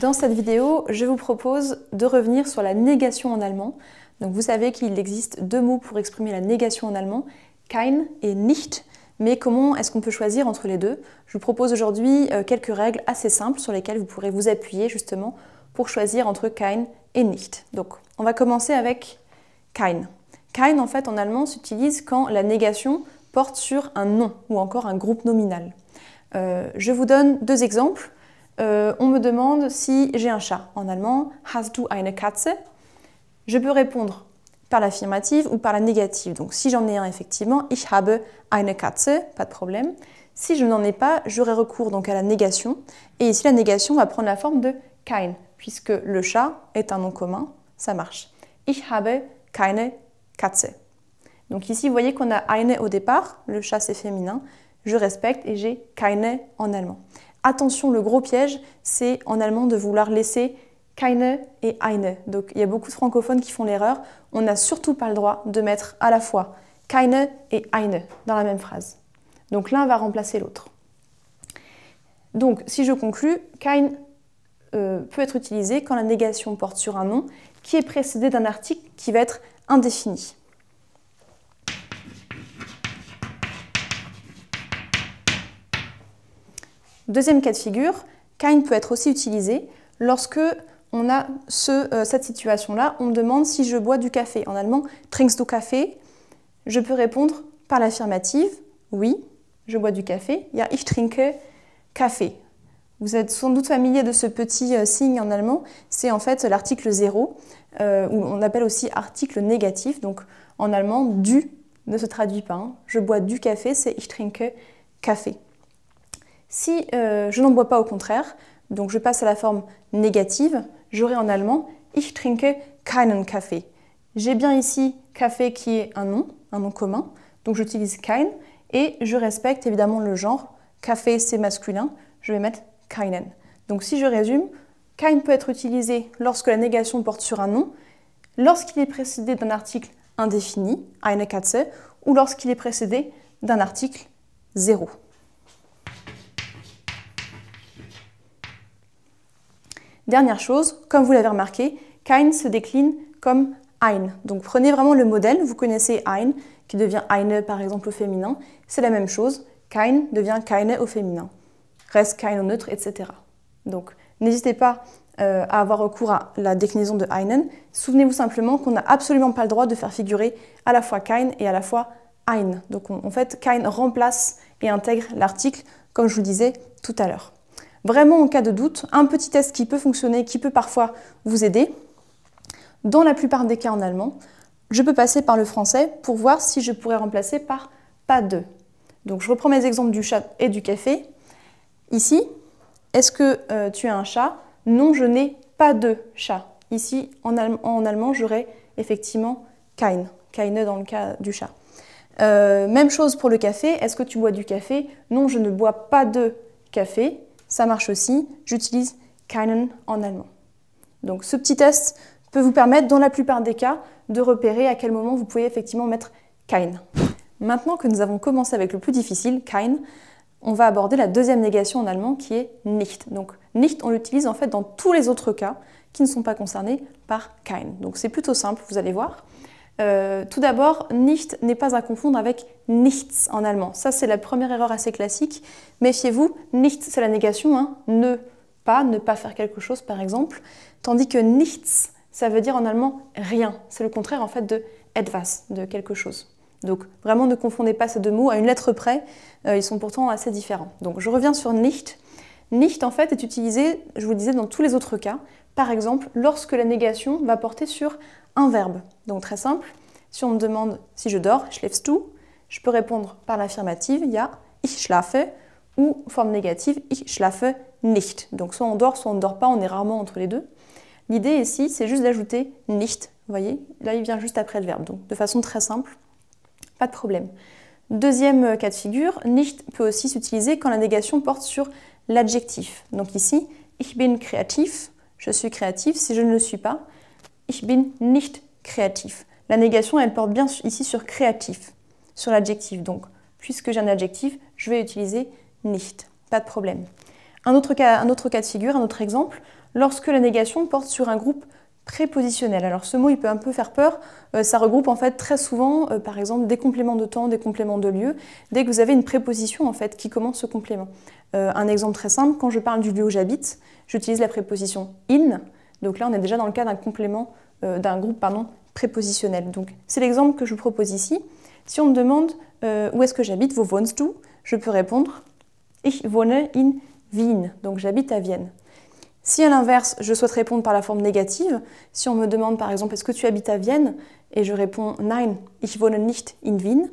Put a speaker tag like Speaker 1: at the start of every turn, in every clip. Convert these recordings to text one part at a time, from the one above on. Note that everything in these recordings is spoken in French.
Speaker 1: Dans cette vidéo, je vous propose de revenir sur la négation en allemand. Donc vous savez qu'il existe deux mots pour exprimer la négation en allemand, kein et nicht. Mais comment est-ce qu'on peut choisir entre les deux? Je vous propose aujourd'hui quelques règles assez simples sur lesquelles vous pourrez vous appuyer justement pour choisir entre kein et nicht. Donc on va commencer avec kein. Kein en fait en allemand s'utilise quand la négation porte sur un nom ou encore un groupe nominal. Je vous donne deux exemples. On me demande si j'ai un chat. En allemand, hast du eine Katze? Je peux répondre par l'affirmative ou par la négative. Donc si j'en ai un effectivement, ich habe eine Katze, pas de problème. Si je n'en ai pas, j'aurai recours donc à la négation. Et ici la négation va prendre la forme de kein, puisque le chat est un nom commun, ça marche. Ich habe keine Katze. Donc ici vous voyez qu'on a eine au départ, le chat c'est féminin, je respecte et j'ai keine en allemand. Attention, le gros piège, c'est en allemand de vouloir laisser keine et eine. Donc il y a beaucoup de francophones qui font l'erreur. On n'a surtout pas le droit de mettre à la fois keine et eine dans la même phrase. Donc l'un va remplacer l'autre. Donc si je conclus, kein peut être utilisé quand la négation porte sur un nom qui est précédé d'un article qui va être indéfini. Deuxième cas de figure, kein peut être aussi utilisé lorsque on a cette situation-là. On me demande si je bois du café. En allemand, trinkst du Kaffee? Je peux répondre par l'affirmative. Oui, je bois du café. Ja, ich trinke Kaffee. Vous êtes sans doute familier de ce petit signe en allemand. C'est en fait l'article 0, ou on appelle aussi article négatif. Donc en allemand, du ne se traduit pas. Hein. Je bois du café, c'est ich trinke Kaffee. Si je n'en bois pas au contraire, donc je passe à la forme négative, j'aurai en allemand ich trinke keinen Kaffee. J'ai bien ici café qui est un nom commun, donc j'utilise kein et je respecte évidemment le genre. Café c'est masculin, je vais mettre keinen. Donc si je résume, kein peut être utilisé lorsque la négation porte sur un nom, lorsqu'il est précédé d'un article indéfini, eine Katze, ou lorsqu'il est précédé d'un article 0. Dernière chose, comme vous l'avez remarqué, kein se décline comme ein. Donc prenez vraiment le modèle, vous connaissez ein, qui devient eine par exemple au féminin. C'est la même chose, kein devient keine au féminin. Reste kein au neutre, etc. Donc n'hésitez pas à avoir recours à la déclinaison de einen. Souvenez-vous simplement qu'on n'a absolument pas le droit de faire figurer à la fois kein et à la fois ein. Donc en fait, kein remplace et intègre l'article, comme je vous le disais tout à l'heure. Vraiment, en cas de doute, un petit test qui peut fonctionner, qui peut parfois vous aider. Dans la plupart des cas en allemand, je peux passer par le français pour voir si je pourrais remplacer par pas de. Donc je reprends mes exemples du chat et du café. Ici, est-ce que tu as un chat? Non, je n'ai pas de chat. Ici, en allemand, j'aurais effectivement keine dans le cas du chat. Même chose pour le café. Est-ce que tu bois du café? Non, je ne bois pas de café. Ça marche aussi, j'utilise keinen en allemand. Donc ce petit test peut vous permettre, dans la plupart des cas, de repérer à quel moment vous pouvez effectivement mettre kein. Maintenant que nous avons commencé avec le plus difficile, kein, on va aborder la deuxième négation en allemand qui est nicht. Donc nicht, on l'utilise en fait dans tous les autres cas qui ne sont pas concernés par kein. Donc c'est plutôt simple, vous allez voir. Tout d'abord, nicht n'est pas à confondre avec nichts en allemand. Ça, c'est la première erreur assez classique. Méfiez-vous, nicht, c'est la négation, hein, ne pas faire quelque chose, par exemple. Tandis que nichts, ça veut dire en allemand rien. C'est le contraire, en fait, de etwas, de quelque chose. Donc, vraiment, ne confondez pas ces deux mots à une lettre près. Ils sont pourtant assez différents. Donc, je reviens sur nicht. Nicht, en fait, est utilisé, je vous le disais, dans tous les autres cas. Par exemple, lorsque la négation va porter sur un verbe. Donc très simple, si on me demande si je dors, schläfst du, je peux répondre par l'affirmative, ja, ich schlafe, ou forme négative, ich schlafe nicht. Donc soit on dort, soit on ne dort pas, on est rarement entre les deux. L'idée ici, c'est juste d'ajouter nicht, vous voyez, là il vient juste après le verbe, donc de façon très simple, pas de problème. Deuxième cas de figure, nicht peut aussi s'utiliser quand la négation porte sur l'adjectif. Donc ici, ich bin kreativ, je suis créatif, si je ne le suis pas, ich bin nicht kreativ. La négation, elle porte bien ici sur créatif, sur l'adjectif. Donc, puisque j'ai un adjectif, je vais utiliser nicht. Pas de problème. Un autre cas de figure, un autre exemple, lorsque la négation porte sur un groupe prépositionnel. Alors ce mot il peut un peu faire peur, ça regroupe en fait très souvent par exemple des compléments de temps, des compléments de lieu, dès que vous avez une préposition en fait qui commence ce complément. Un exemple très simple, quand je parle du lieu où j'habite, j'utilise la préposition in, donc là on est déjà dans le cas d'un complément, d'un groupe prépositionnel. Donc c'est l'exemple que je vous propose ici. Si on me demande où est-ce que j'habite, wo wohnst du, je peux répondre ich wohne in Wien, donc j'habite à Vienne. Si à l'inverse, je souhaite répondre par la forme négative, si on me demande par exemple est-ce que tu habites à Vienne et je réponds nein, ich wohne nicht in Wien,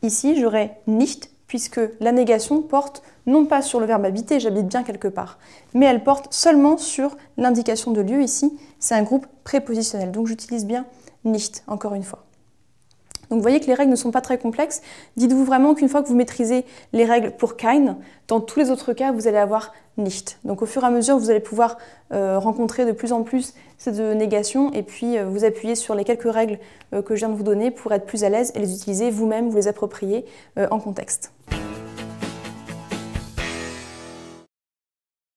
Speaker 1: ici j'aurai nicht puisque la négation porte non pas sur le verbe habiter, j'habite bien quelque part, mais elle porte seulement sur l'indication de lieu ici, c'est un groupe prépositionnel, donc j'utilise bien nicht encore une fois. Donc vous voyez que les règles ne sont pas très complexes. Dites-vous vraiment qu'une fois que vous maîtrisez les règles pour kein, dans tous les autres cas, vous allez avoir nicht. Donc au fur et à mesure, vous allez pouvoir rencontrer de plus en plus ces négations et puis vous appuyer sur les quelques règles que je viens de vous donner pour être plus à l'aise et les utiliser vous-même, vous les approprier en contexte.